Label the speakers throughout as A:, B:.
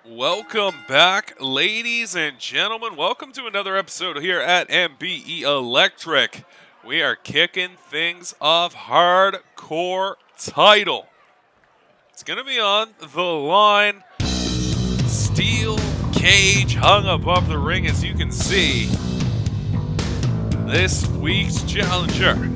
A: Welcome back, ladies and gentlemen. Welcome to another episode here at MBE Electric. We are kicking things off hardcore title. It's going to be on the line. Steel cage hung above the ring, as you can see. This week's challenger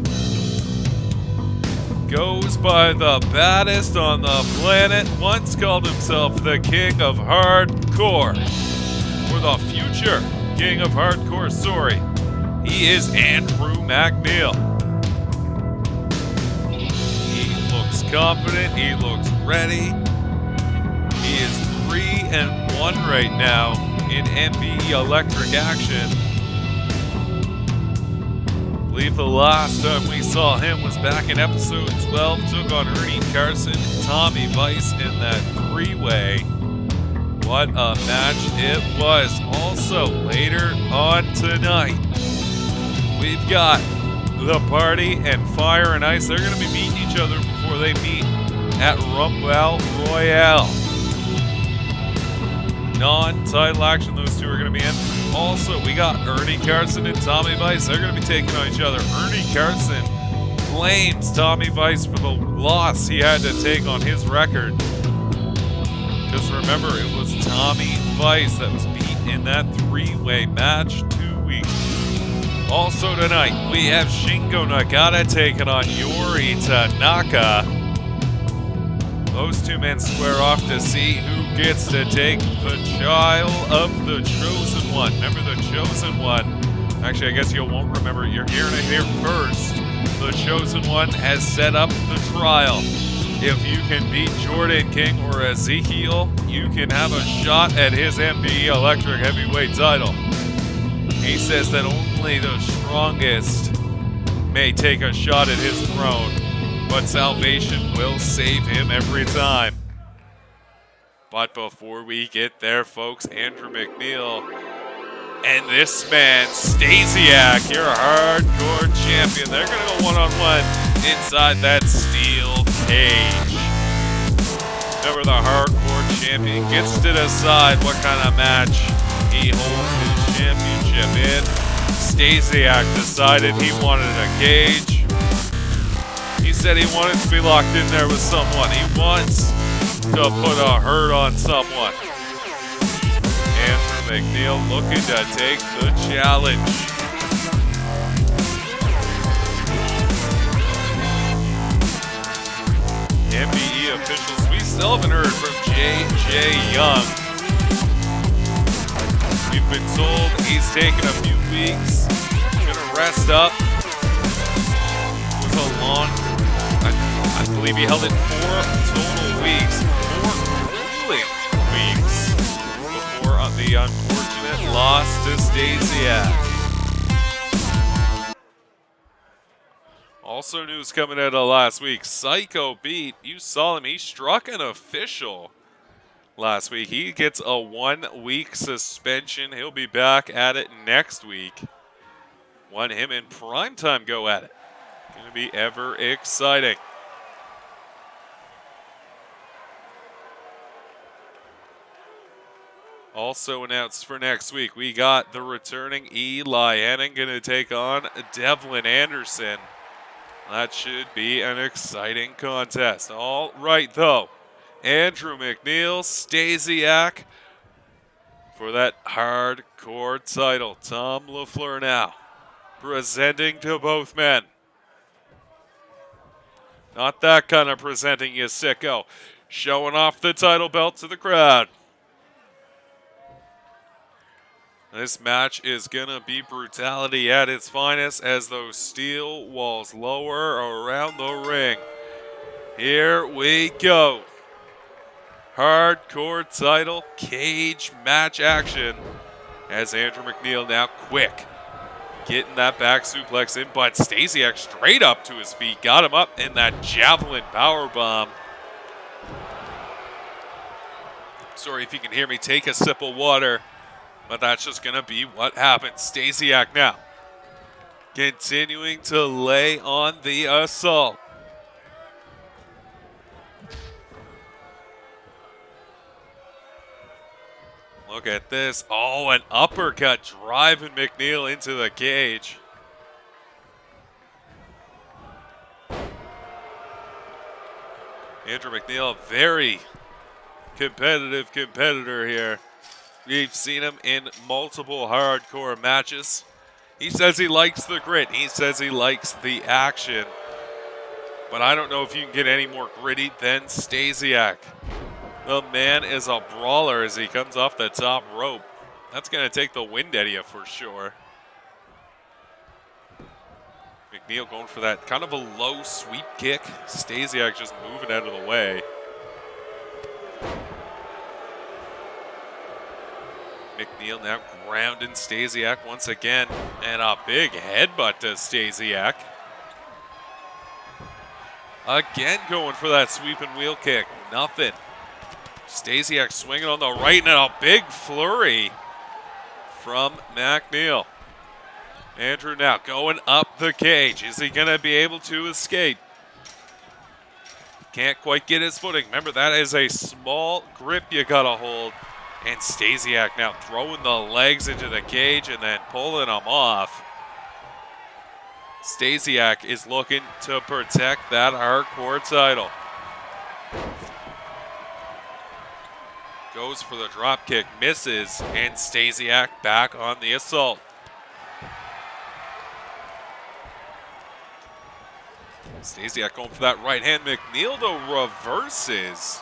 A: goes by the baddest on the planet, once called himself the King of Hardcore, or the future King of Hardcore, sorry. He is Andrew MacNeil. He looks confident, he looks ready. He is 3-1 right now in MBE Electric action. I believe the last time we saw him was back in episode 12, took on Ernie, Carson, and Tommy Vice in that three-way. What a match it was. Also, later on tonight, we've got the Party and Fire and Ice. They're going to be meeting each other before they meet at Rumble Royale. Non-title action, those two are going to be in. Also, we got Ernie, Carson, and Tommy Vice. They're going to be taking on each other. Ernie Carson blames Tommy Vice for the loss he had to take on his record. Because remember, it was Tommy Vice that was beat in that three-way match 2 weeks. Also tonight, we have Shingo Ngata taking on Yuri Tanaka. Those two men square off to see who gets to take the child of the Chosen One. Remember the Chosen One? Actually, I guess you won't remember. You're hearing it here first. The Chosen One has set up the trial. If you can beat Jordan King or Ezekiel, you can have a shot at his MBE Electric Heavyweight title. He says that only the strongest may take a shot at his throne, but salvation will save him every time. But before we get there, folks, Andrew MacNeil and this man, Stasiak, your hardcore champion. They're going to go one-on-one inside that steel cage. Remember, the hardcore champion gets to decide what kind of match he holds his championship in. Stasiak decided he wanted a cage. He said he wanted to be locked in there with someone. He wants to put a hurt on someone. Andrew MacNeil looking to take the challenge. MBE officials, we still haven't heard from JJ Young. We've been told he's taking a few weeks, gonna rest up. It was a long, I believe he held it 4 total weeks, 4 grueling weeks before the unfortunate loss to Stasiak. Also news coming out of last week, Psycho beat, you saw him, he struck an official last week. He gets a 1-week suspension. He'll be back at it next week. Him and Primetime go at it. Going to be ever exciting. Also announced for next week, we got the returning Eli Henning going to take on Devlin Anderson. That should be an exciting contest. All right, though. Andrew MacNeil, Stasiak for that hardcore title. Tom LaFleur now presenting to both men. Not that kind of presenting, you sicko. Showing off the title belt to the crowd. This match is going to be brutality at its finest as those steel walls lower around the ring. Here we go. Hardcore title cage match action as Andrew MacNeil now quick getting that back suplex in, but Stasiak straight up to his feet, got him up in that javelin powerbomb. Sorry if you can hear me take a sip of water, but that's just going to be what happens. Stasiak now continuing to lay on the assault. Look at this. Oh, an uppercut driving MacNeil into the cage. Andrew MacNeil, very competitive competitor here. We've seen him in multiple hardcore matches. He says he likes the grit. He says he likes the action. But I don't know if you can get any more gritty than Stasiak. The man is a brawler as he comes off the top rope. That's going to take the wind out of you for sure. MacNeil going for that kind of a low sweep kick. Stasiak just moving out of the way. MacNeil now grounding Stasiak once again. And a big headbutt to Stasiak. Again going for that sweeping wheel kick. Nothing. Stasiak swinging on the right and a big flurry from MacNeil. Andrew now going up the cage. Is he going to be able to escape? Can't quite get his footing. Remember, that is a small grip you got to hold. And Stasiak now throwing the legs into the cage and then pulling them off. Stasiak is looking to protect that hardcore title. Goes for the drop kick, misses, and Stasiak back on the assault. Stasiak going for that right hand. MacNeil, though, reverses.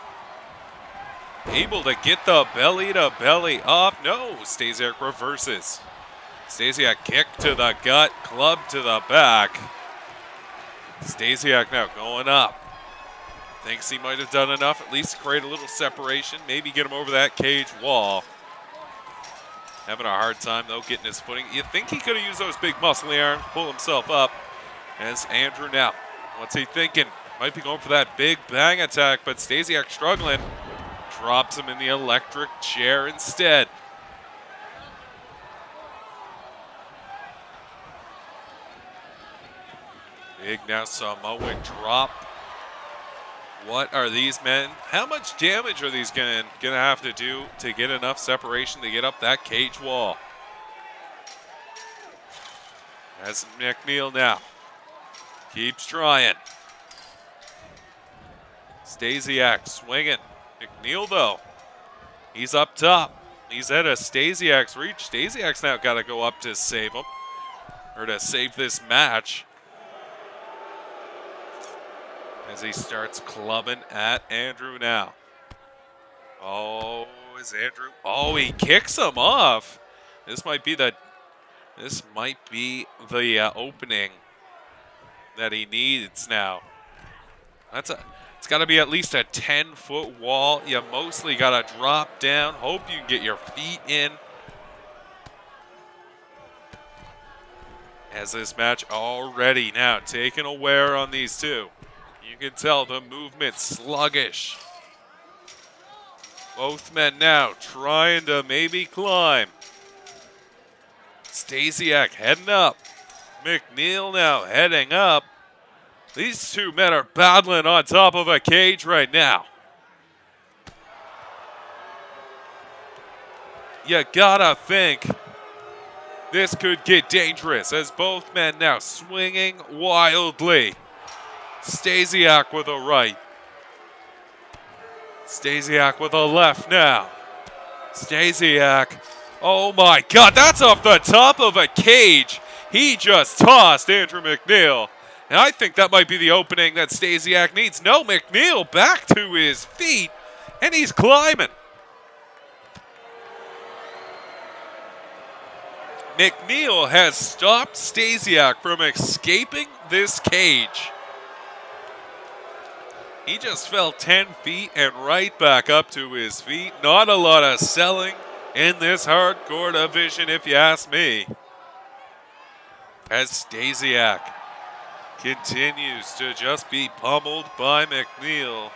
A: Able to get the belly to belly off. No, Stasiak reverses. Stasiak kick to the gut, club to the back. Stasiak now going up. Thinks he might have done enough, at least create a little separation, maybe get him over that cage wall. Having a hard time, though, getting his footing. You think he could have used those big muscly arms to pull himself up. As Andrew now, what's he thinking? Might be going for that big bang attack, but Stasiak struggling. Drops him in the electric chair instead. Big now Samoan drop. What are these men? How much damage are these gonna have to do to get enough separation to get up that cage wall? As MacNeil now keeps trying. Stasiak swinging. MacNeil, though, he's up top. He's at a Stasiak's reach. Stasiak's now got to go up to save him, or to save this match. As he starts clubbing at Andrew now. Oh, is Andrew? Oh, he kicks him off. This might be the opening that he needs now. It's got to be at least a 10-foot wall. You mostly got to drop down. Hope you can get your feet in. As this match already now taking a wear on these two. You can tell the movement sluggish. Both men now trying to maybe climb. Stasiak heading up. MacNeil now heading up. These two men are battling on top of a cage right now. You gotta think this could get dangerous as both men now swinging wildly. Stasiak with a right. Stasiak with a left now. Stasiak. Oh my God, that's off the top of a cage. He just tossed Andrew MacNeil. And I think that might be the opening that Stasiak needs. No, MacNeil back to his feet, and he's climbing. MacNeil has stopped Stasiak from escaping this cage. He just fell 10 feet and right back up to his feet. Not a lot of selling in this hardcore division, if you ask me. As Stasiak continues to just be pummeled by MacNeil.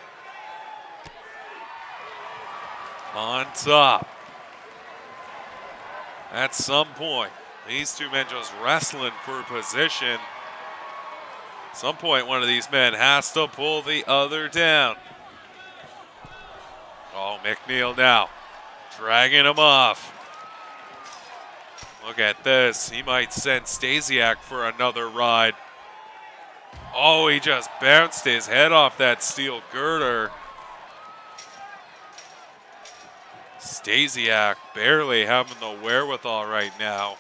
A: On top. At some point, these two men just wrestling for position. At some point, one of these men has to pull the other down. Oh, MacNeil now Dragging him off. Look at this. He might send Stasiak for another ride. Oh, he just bounced his head off that steel girder. Stasiak barely having the wherewithal right now.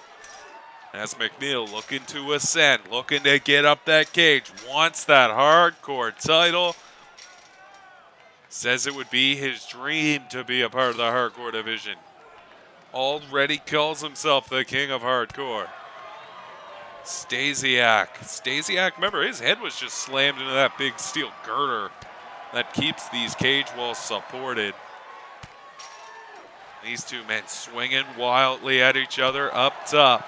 A: As MacNeil looking to ascend, looking to get up that cage. Wants that hardcore title. Says it would be his dream to be a part of the hardcore division. Already calls himself the king of hardcore. Stasiak, remember, his head was just slammed into that big steel girder that keeps these cage walls supported. These two men swinging wildly at each other up top.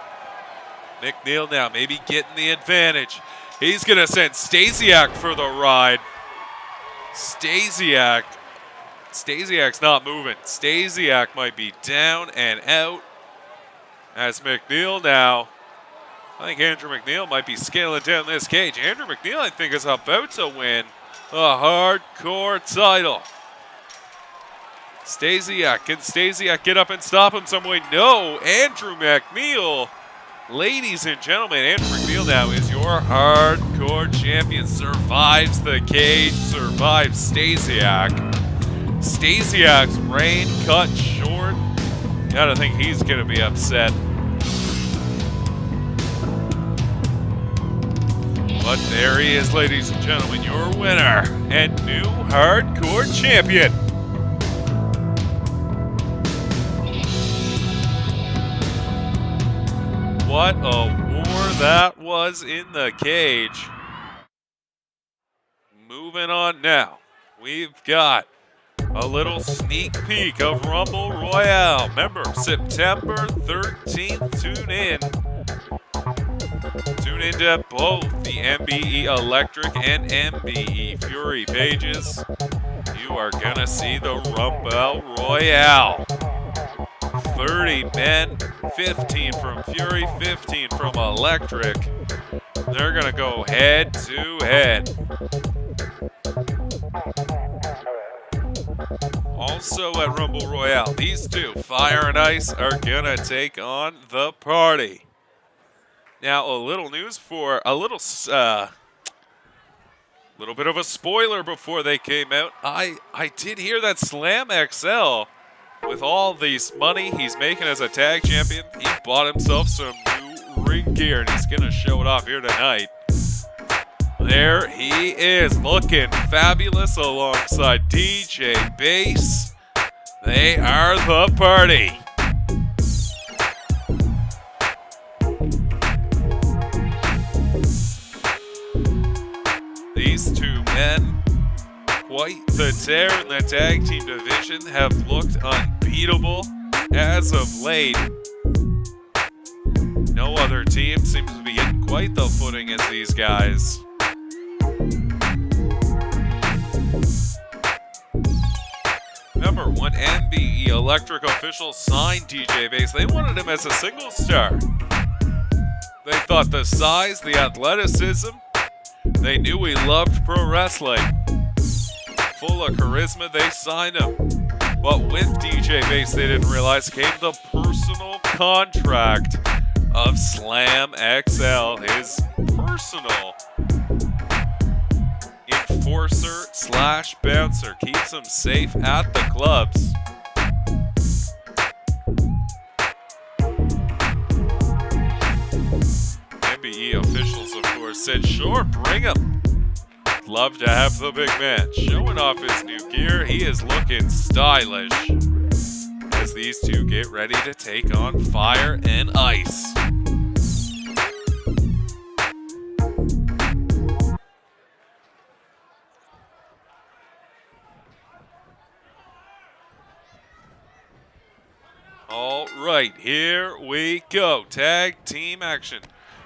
A: MacNeil now maybe getting the advantage. He's going to send Stasiak for the ride. Stasiak's not moving. Stasiak might be down and out. As MacNeil now, I think Andrew MacNeil might be scaling down this cage. Andrew MacNeil, I think, is about to win a hardcore title. Stasiak, can Stasiak get up and stop him some way? No, Andrew MacNeil. Ladies and gentlemen, Andrew MacNeil now is your hardcore champion. Survives the cage, survives Stasiak. Stasiak's reign cut short. Gotta think he's gonna be upset. But there he is, ladies and gentlemen, your winner and new hardcore champion. What a war that was in the cage. Moving on now. We've got a little sneak peek of Rumble Royale. Remember, September 13th, tune in. Tune into both the MBE Electric and MBE Fury pages. You are gonna see the Rumble Royale. 30 men, 15 from Fury, 15 from Electric. They're gonna go head to head. Also at Rumble Royale, these two, Fire and Ice, are gonna take on the party. Now, a little news for a little bit of a spoiler before they came out. I did hear that Slam XL, with all this money he's making as a tag champion, he bought himself some new ring gear, and he's gonna show it off here tonight. There he is, looking fabulous alongside DJ Bass. They are the party. These two men, quite the tear in the tag team division, have looked unbeatable as of late. No other team seems to be getting quite the footing as these guys. Remember, when MBE Electric officials signed DJ Bass, they wanted him as a single star. They thought the size, the athleticism, they knew he loved pro wrestling. Full of charisma, they signed him. But with DJ Bass, they didn't realize came the personal contract of Slam XL, his personal enforcer slash bouncer. Keeps him safe at the clubs. MBE officials, of course, said, sure, bring him. Love to have the big man showing off his new gear. He is looking stylish as these two get ready to take on Fire and Ice. All right, here we go. Tag team action.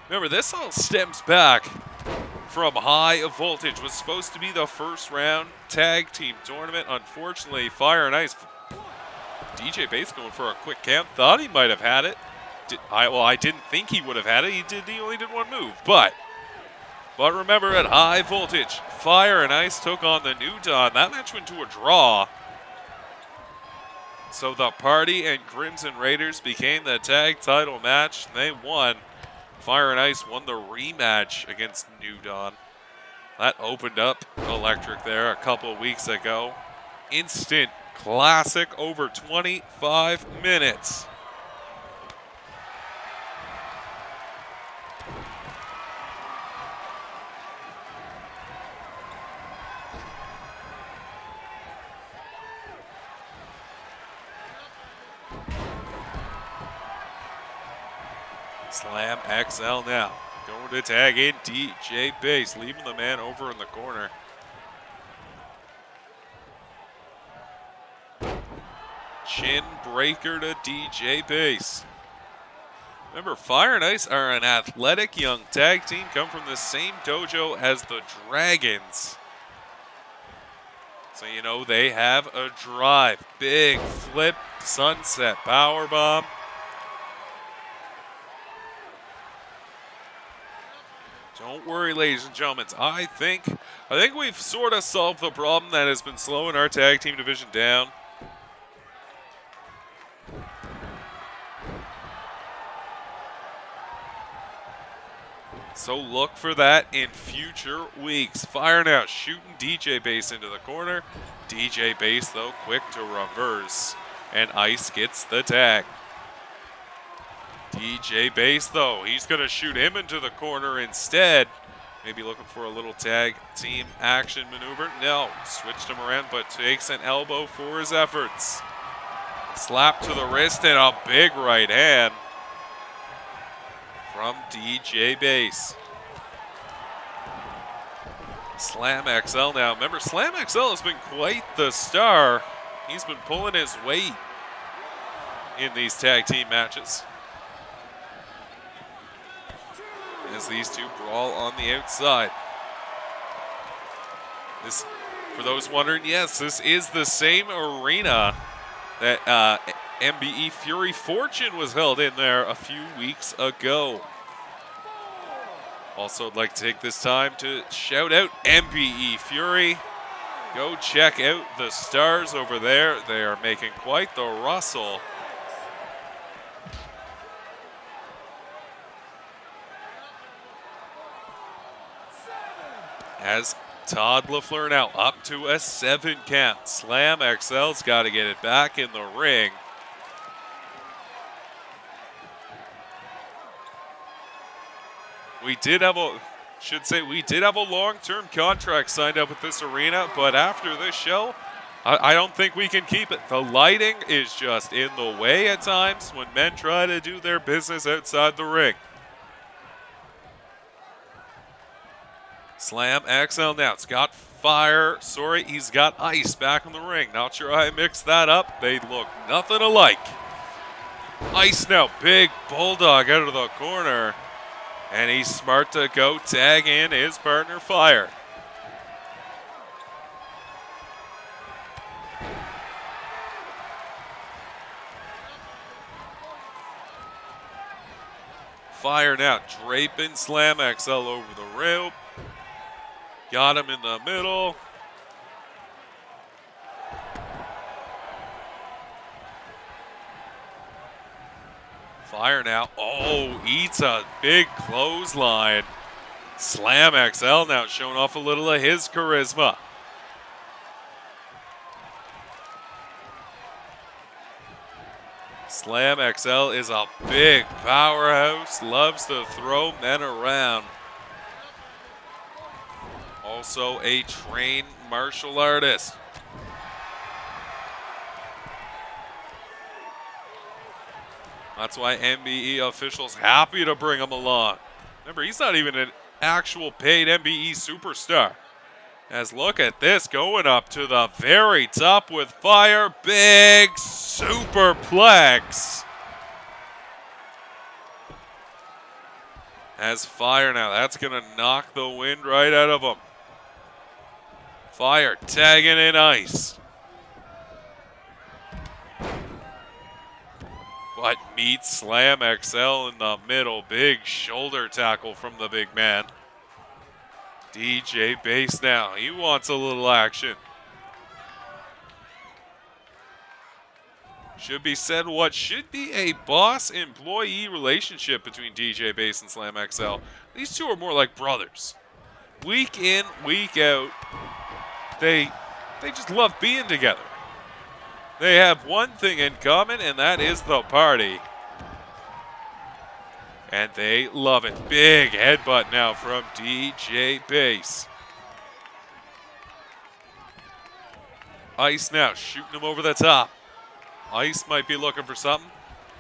A: Remember, this all stems back from High Voltage. Was supposed to be the first round tag team tournament. Unfortunately, Fire and Ice, DJ Bass going for a quick count. Thought he might have had it. I didn't think he would have had it. He only did one move. But remember, at High Voltage, Fire and Ice took on the New Dawn. That match went to a draw. So the Party and Crimson Raiders became the tag title match. They won. Fire and Ice won the rematch against New Dawn. That opened up Electric there a couple weeks ago. Instant classic over 25 minutes. Slam XL now. Going to tag in DJ Base, leaving the man over in the corner. Chin breaker to DJ Base. Remember, Fire and Ice are an athletic young tag team, come from the same dojo as the Dragons. So you know they have a drive. Big flip, sunset powerbomb. Don't worry, ladies and gentlemen. I think we've sort of solved the problem that has been slowing our tag team division down. So look for that in future weeks. Fire now, shooting DJ Base into the corner. DJ Base, though, quick to reverse. And Ice gets the tag. DJ Base, though, he's going to shoot him into the corner instead. Maybe looking for a little tag team action maneuver. No, switched him around, but takes an elbow for his efforts. Slap to the wrist and a big right hand from DJ Base. Slam XL now. Remember, Slam XL has been quite the star. He's been pulling his weight in these tag team matches. As these two brawl on the outside. This, for those wondering, yes, this is the same arena that MBE Fury Fortune was held in there a few weeks ago. Also, I'd like to take this time to shout out MBE Fury. Go check out the stars over there. They are making quite the rustle. As Todd LaFleur now up to a 7 count. Slam XL's got to get it back in the ring. We did have a long-term contract signed up with this arena, but after this show, I don't think we can keep it. The lighting is just in the way at times when men try to do their business outside the ring. Slam XL now. It's got he's got Ice back in the ring. Not sure I mixed that up. They look nothing alike. Ice now, big bulldog out of the corner. And he's smart to go tag in his partner, Fire. Fire now, draping Slam XL over the rope. Got him in the middle. Fire now. Oh, eats a big clothesline. Slam XL now showing off a little of his charisma. Slam XL is a big powerhouse. Loves to throw men around. Also a trained martial artist. That's why MBE officials happy to bring him along. Remember, he's not even an actual paid MBE superstar. As look at this, going up to the very top with Fire. Big superplex. As Fire now, that's going to knock the wind right out of him. Fire tagging in Ice. But meets Slam XL in the middle. Big shoulder tackle from the big man. DJ Base now. He wants a little action. should be said what should be a boss-employee relationship between DJ Bass and Slam XL. These two are more like brothers. Week in, week out, they just love being together. They have one thing in common, and that is the party. And they love it. Big headbutt now from DJ Bass. Ice now shooting him over the top. Ice might be looking for something.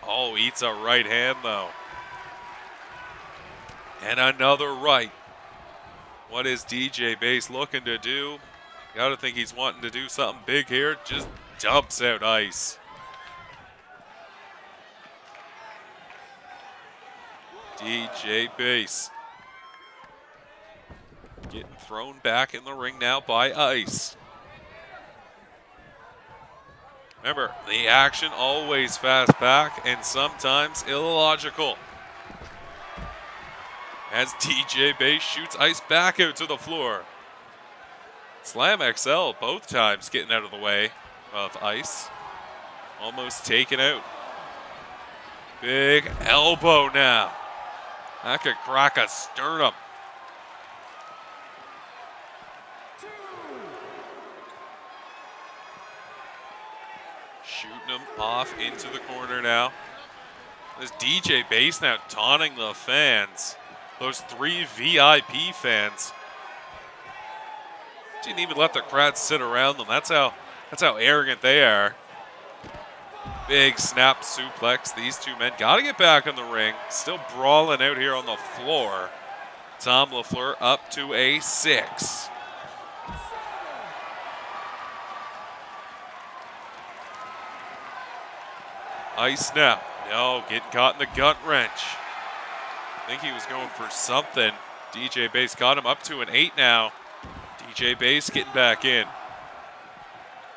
A: Oh, eats a right hand though. And another right. What is DJ Bass looking to do? Gotta think he's wanting to do something big here. Just dumps out Ice. DJ Bass getting thrown back in the ring now by Ice. Remember, the action always fast back and sometimes illogical. As DJ Bass shoots Ice back out to the floor. Slam XL both times getting out of the way of Ice. Almost taken out. Big elbow now. That could crack a sternum. Shooting him off into the corner now. This DJ Bass now taunting the fans. Those 3 VIP fans. Didn't even let the crowd sit around them. That's how arrogant they are. Big snap suplex. These two men got to get back in the ring. Still brawling out here on the floor. Tom LaFleur up to a 6. Ice now. No, getting caught in the gut wrench. I think he was going for something. DJ Bass got him up to an 8 now. DJ Bass getting back in.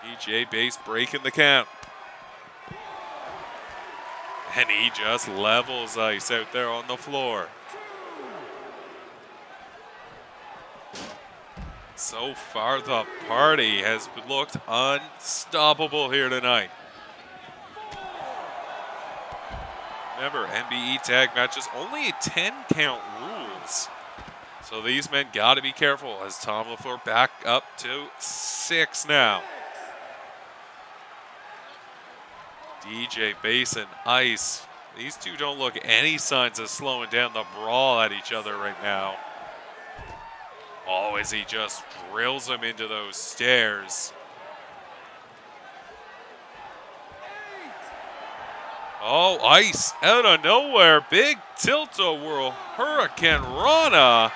A: DJ Bass breaking the count. And he just levels Ice out there on the floor. So far, the party has looked unstoppable here tonight. Remember, MBE tag matches only 10 count rules. So these men got to be careful as Tom LaFleur back up to 6 now. DJ Bass and Ice. These two don't look any signs of slowing down the brawl at each other right now. Oh, as he just drills him into those stairs. Oh, Ice out of nowhere. Big tilt-a-whirl. Hurricane Rana.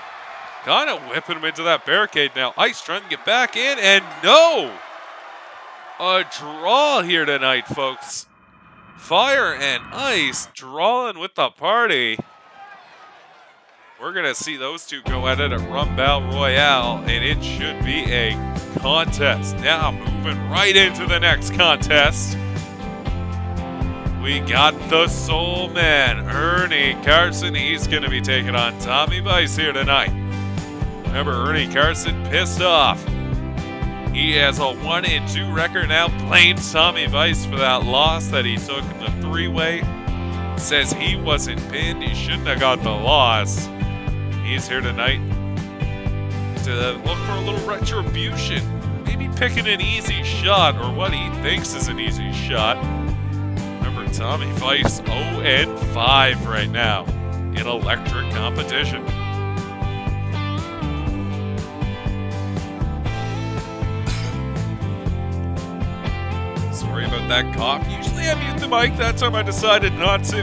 A: Kind of whipping him into that barricade now. Ice trying to get back in, and no! A draw here tonight, folks. Fire and Ice drawing with the party. We're going to see those two go at it at Rumble Royale, and it should be a contest. Now moving right into the next contest. We got the Soul Man, Ernie Carson. He's going to be taking on Tommy Vice here tonight. Remember, Ernie Carson pissed off. He has a 1-2 record now. Blames Tommy Vice for that loss that he took in the 3-way. Says he wasn't pinned. He shouldn't have got the loss. He's here tonight to look for a little retribution. Maybe picking an easy shot, or what he thinks is an easy shot. Remember, Tommy Vice 0-5 right now in electric competition. Sorry about that cough. Usually I mute the mic. That time I decided not to.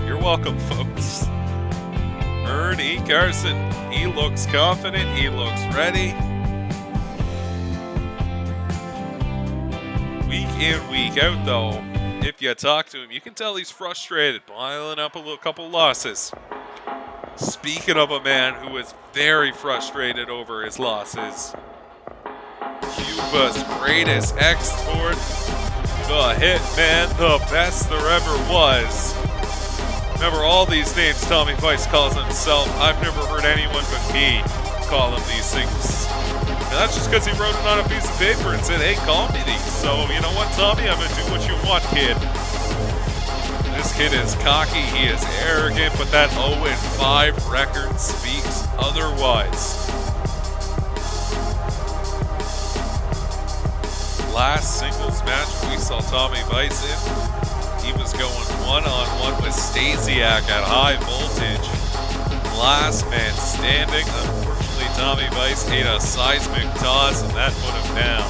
A: You're welcome, folks. Ernie Carson. He looks confident. He looks ready. Week in, week out, though, if you talk to him, you can tell he's frustrated, piling up a couple losses. Speaking of a man who is very frustrated over his losses, Cuba's greatest export, the Hitman, the best there ever was. Remember, all these names Tommy Vice calls himself. I've never heard anyone but me call him these things. And that's just because he wrote it on a piece of paper and said, hey, call me these. So, you know what, Tommy? I'm going to do what you want, kid. This kid is cocky. He is arrogant, but that 0-5 record speaks otherwise. Last singles match we saw Tommy Vice in, he was going one-on-one with Stasiak at high voltage. Last man standing. Unfortunately, Tommy Vice ate a seismic toss, and that put him down.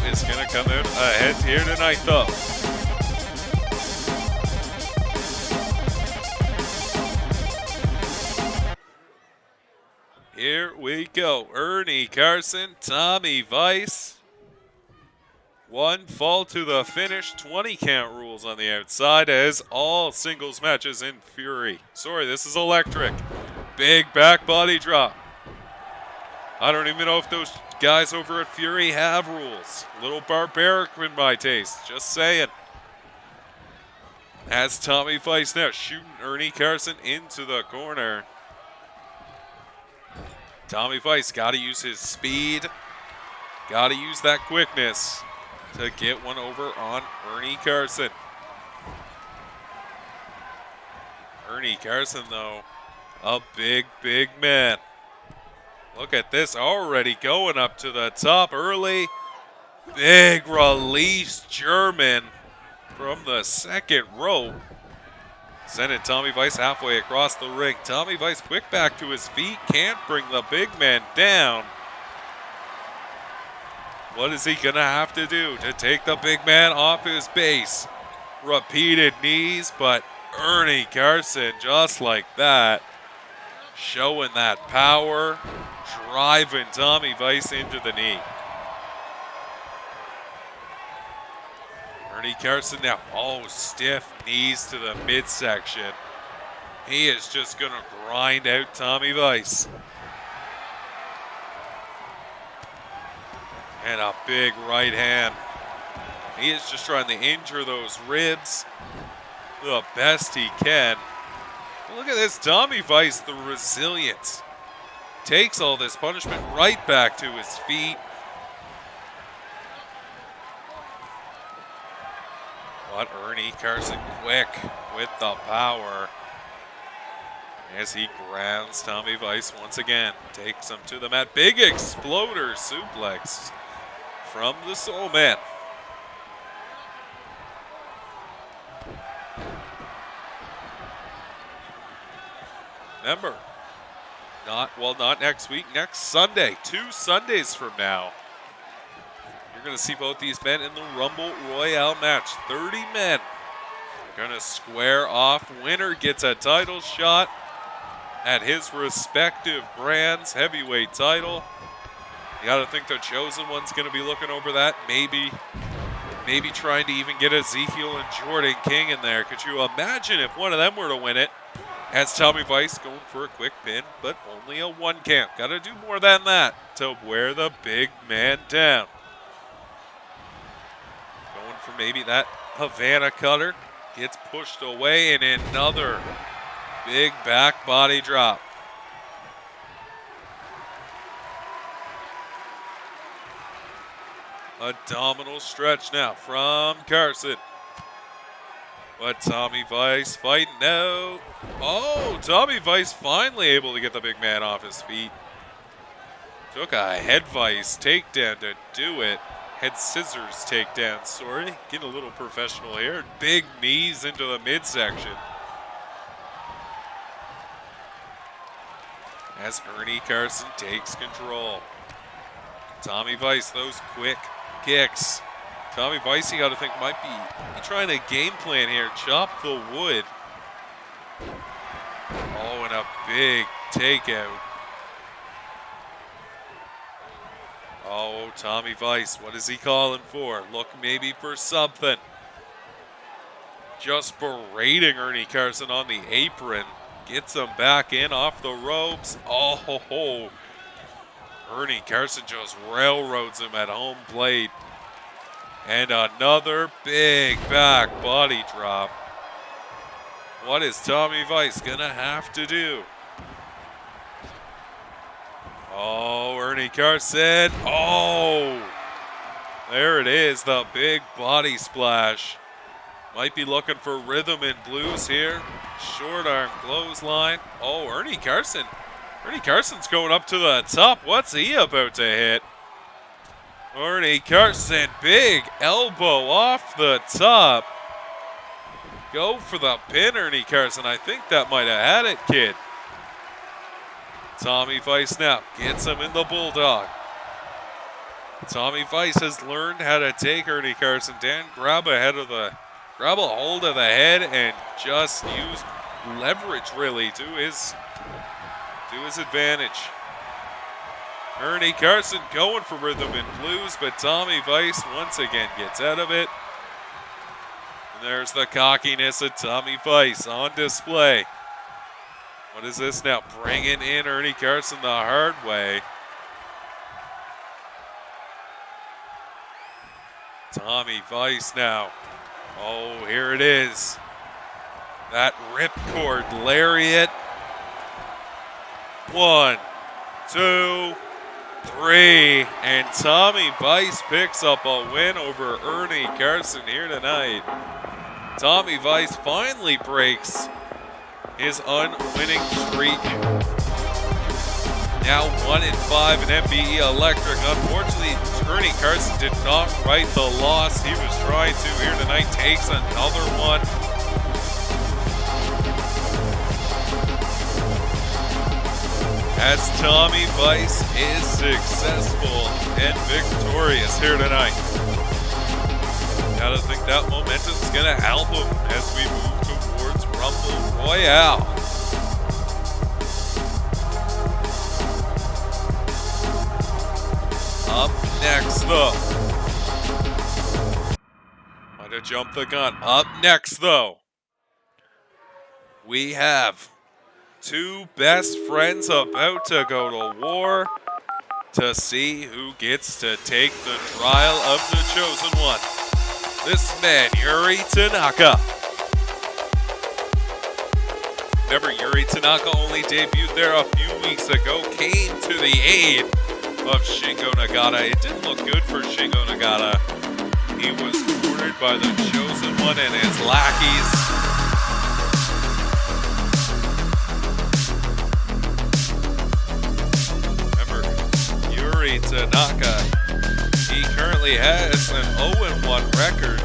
A: Who is going to come out ahead here tonight, though? Here we go. Ernie, Carson, Tommy Vice. One fall to the finish. 20 count rules on the outside as all singles matches in Fury. Sorry, this is Electric. Big back body drop. I don't even know if those guys over at Fury have rules. A little barbaric in my taste. Just saying. As Tommy Vice now shooting Ernie Carson into the corner. Tommy Vice got to use his speed. Got to use that quickness to get one over on Ernie Carson. Ernie Carson, though, a big, big man. Look at this, already going up to the top early. Big release German from the second rope. Sending Tommy Vice halfway across the ring. Tommy Vice quick back to his feet. Can't bring the big man down. What is he going to have to do to take the big man off his base? Repeated knees, but Ernie Carson, just like that, showing that power, driving Tommy Vice into the knee. Ernie Carson now, stiff knees to the midsection. He is just going to grind out Tommy Vice. And a big right hand. He is just trying to injure those ribs the best he can. Look at this, Tommy Vice, the resilience. Takes all this punishment right back to his feet. But Ernie Carson quick with the power as he grounds Tommy Vice once again. Takes him to the mat. Big exploder suplex from the Soul Man. Remember, not next week, next Sunday, 2 Sundays from now. You're going to see both these men in the Rumble Royale match. 30 men going to square off. Winner gets a title shot at his respective brands, heavyweight title. You got to think the Chosen One's going to be looking over that. Maybe trying to even get Ezekiel and Jordan King in there. Could you imagine if one of them were to win it? As Tommy Vice going for a quick pin, but only a 1 count. Got to do more than that to wear the big man down. Going for maybe that Havana cutter. Gets pushed away and another big back body drop. Abdominal stretch now from Carson. But Tommy Vice fighting out. Oh, Tommy Vice finally able to get the big man off his feet. Took a head vice takedown to do it. Head scissors takedown, sorry. Getting a little professional here. Big knees into the midsection. As Ernie Carson takes control. Tommy Vice, those quick kicks. Tommy Vice, you got to think, might be trying to game plan here. Chop the wood. Oh, and a big takeout. Oh, Tommy Vice, what is he calling for? Look maybe for something. Just berating Ernie Carson on the apron. Gets him back in off the ropes. Oh, ho, ho. Ernie Carson just railroads him at home plate. And another big back body drop. What is Tommy Vice going to have to do? Oh, Ernie Carson. Oh, there it is, the big body splash. Might be looking for rhythm and blues here. Short arm clothesline. Oh, Ernie Carson. Ernie Carson's going up to the top. What's he about to hit? Ernie Carson, big elbow off the top. Go for the pin, Ernie Carson. I think that might have had it, kid. Tommy Vice now gets him in the Bulldog. Tommy Vice has learned how to take Ernie Carson down, grab a hold of the head, and just use leverage really to his advantage. Ernie Carson going for rhythm and blues, but Tommy Vice once again gets out of it. And there's the cockiness of Tommy Vice on display. What is this now? Bringing in Ernie Carson the hard way. Tommy Vice now. Oh, here it is. That ripcord lariat. 1, 2, 3. And Tommy Vice picks up a win over Ernie Carson here tonight. Tommy Vice finally breaks his unwinning streak. Now 1-5 in MBE Electric. Unfortunately, Ernie Carson did not right the loss he was trying to here tonight. Takes another one. As Tommy Vice is successful and victorious here tonight. Gotta think that momentum's gonna help him as we move towards Rumble Royale. Up next, though. Might have jumped the gun. Up next, though, we have two best friends about to go to war to see who gets to take the trial of the chosen one. This man, Yuri Tanaka. Remember, Yuri Tanaka only debuted there a few weeks ago, came to the aid of Shingo Ngata. It didn't look good for Shingo Ngata. He was cornered by the chosen one and his lackeys. Remember, Yuri Tanaka, he currently has an 0-1 record.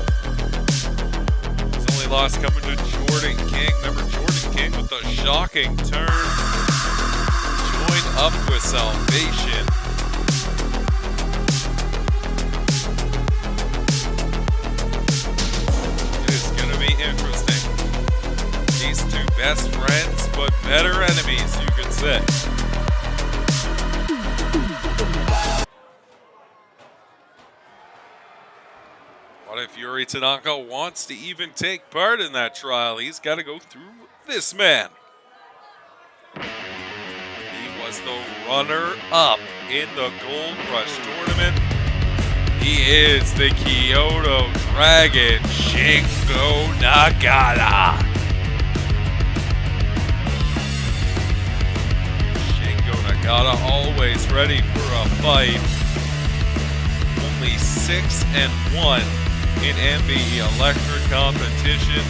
A: His only loss coming to Jordan King. Remember, Jordan King with a shocking turn. Joined up with Salvation. Interesting. These two best friends, but better enemies, you could say. What if Yuri Tanaka wants to even take part in that trial? He's got to go through this man. He was the runner-up in the Gold Rush tournament. He is the Kyoto Dragon, Shingo Ngata. Shingo Ngata always ready for a fight. Only 6-1 in MBE Electric competition.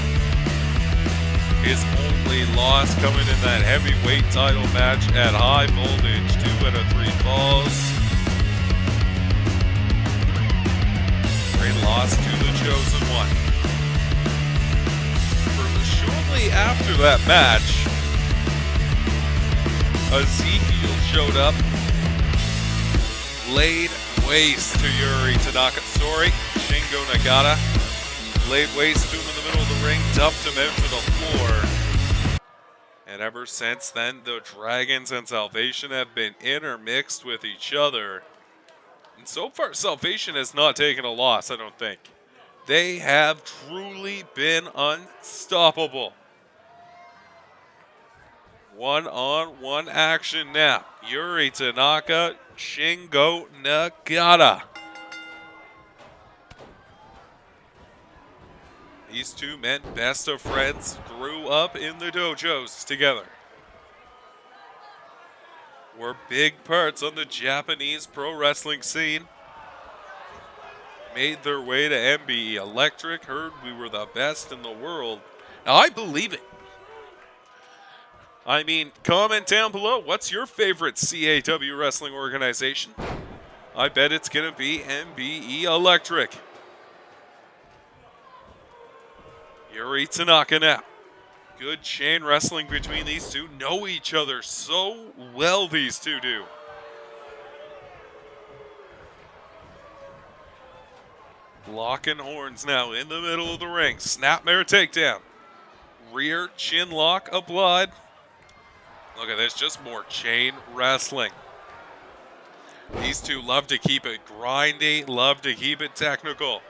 A: His only loss coming in that heavyweight title match at High Voltage, 2 out of 3 falls. Lost to the chosen one. Shortly after that match, Ezekiel showed up, laid waste to Yuri Tanaka. Shingo Ngata laid waste to him in the middle of the ring, dumped him out to the floor. And ever since then, the Dragons and Salvation have been intermixed with each other. And so far, Salvation has not taken a loss, I don't think. They have truly been unstoppable. One-on-one action now. Yuri Tanaka, Shingo Ngata. These two men, best of friends, grew up in the dojos together. were big parts on the Japanese pro wrestling scene. Made their way to MBE Electric, heard we were the best in the world. Now, I believe it. I mean, comment down below. What's your favorite CAW wrestling organization? I bet it's going to be MBE Electric. Yuri Tanaka now. Good chain wrestling between these two. Know each other so well, these two do. Locking horns now in the middle of the ring. Snapmare takedown. Rear chin lock applied. Look at this, just more chain wrestling. These two love to keep it grindy, love to keep it technical.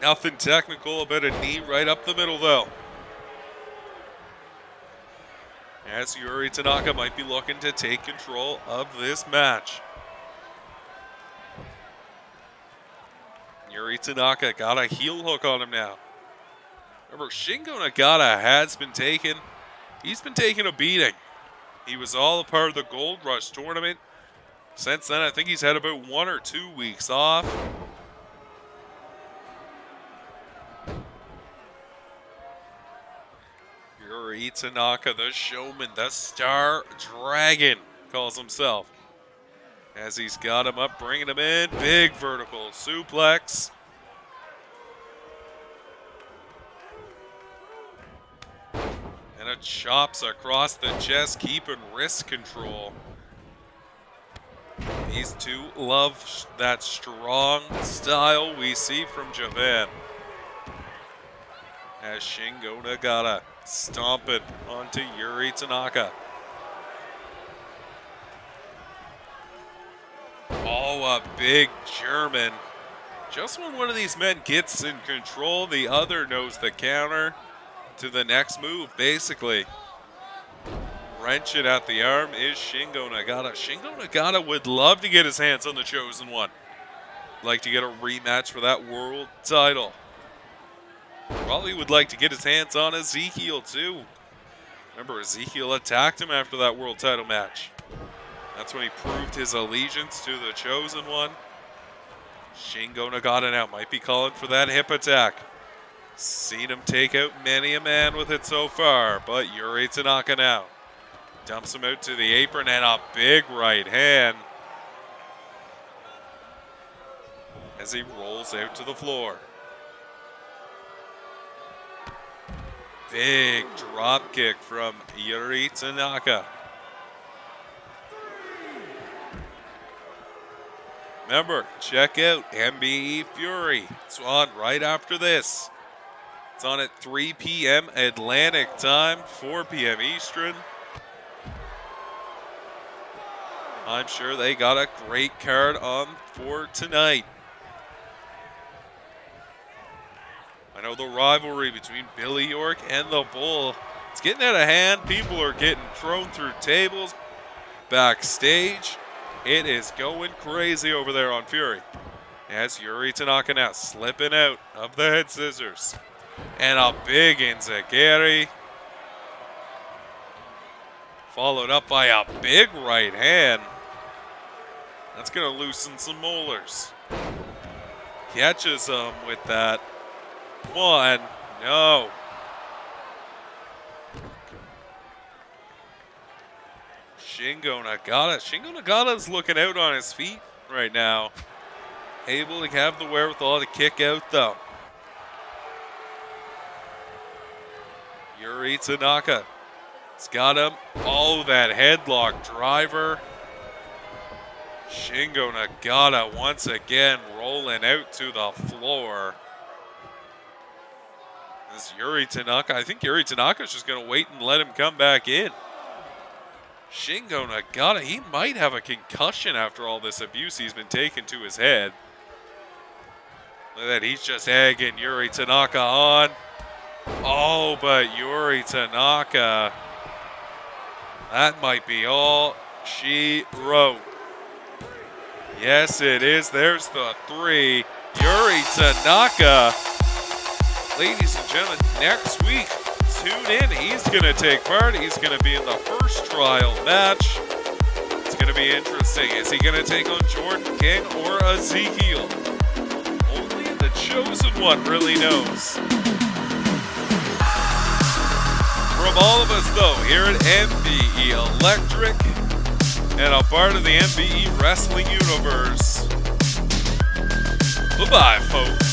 A: Nothing technical about a knee right up the middle, though. As Yuri Tanaka might be looking to take control of this match. Yuri Tanaka got a heel hook on him now. Remember, Shingo Nagata has been taken. He's been taking a beating. He was all a part of the Gold Rush tournament. Since then, I think he's had about 1 or 2 weeks off. Yuri Tanaka, the showman, the Star Dragon, calls himself. As he's got him up, bringing him in. Big vertical suplex. And it chops across the chest, keeping wrist control. These two love that strong style we see from Japan. As Shingo Nagata stomping onto Yuri Tanaka. Oh, a big German. Just when one of these men gets in control, the other knows the counter to the next move, basically. Wrench it at the arm is Shingo Nagata. Shingo Nagata would love to get his hands on the Chosen One. Like to get a rematch for that world title. Probably would like to get his hands on Ezekiel, too. Remember, Ezekiel attacked him after that world title match. That's when he proved his allegiance to the Chosen One. Shingo Nagata now might be calling for that hip attack. Seen him take out many a man with it so far, but Yuri Tanaka now dumps him out to the apron and a big right hand as he rolls out to the floor. Big drop kick from Yuri Tanaka. Remember, check out MBE Fury. It's on right after this. It's on at 3 p.m. Atlantic time, 4 p.m. Eastern. I'm sure they got a great card on for tonight. I know the rivalry between Billy York and the Bull, it's getting out of hand. People are getting thrown through tables backstage. It is going crazy over there on Fury. As Yuri Tanaka now slipping out of the head scissors. And a big enziguri. Followed up by a big right hand. That's going to loosen some molars. Catches him with that. One. No. Shingo Nagata. Shingo Nagata's looking out on his feet right now. Able to have the wherewithal to kick out, though. Yuri Tanaka. He's got him. Oh, that headlock driver. Shingo Nagata once again rolling out to the floor. This is Yuri Tanaka. I think Yuri Tanaka's just going to wait and let him come back in. Shingo Nagata, he might have a concussion after all this abuse he's been taking to his head. Look at that, he's just egging Yuri Tanaka on. Oh, but Yuri Tanaka, that might be all she wrote. Yes, it is. There's the 3. Yuri Tanaka. Ladies and gentlemen, next week, tune in. He's going to take part. He's going to be in the first trial match. It's going to be interesting. Is he going to take on Jordan King or Ezekiel? Only the chosen one really knows. From all of us, though, here at MBE Electric and a part of the MBE Wrestling Universe. Bye-bye, folks.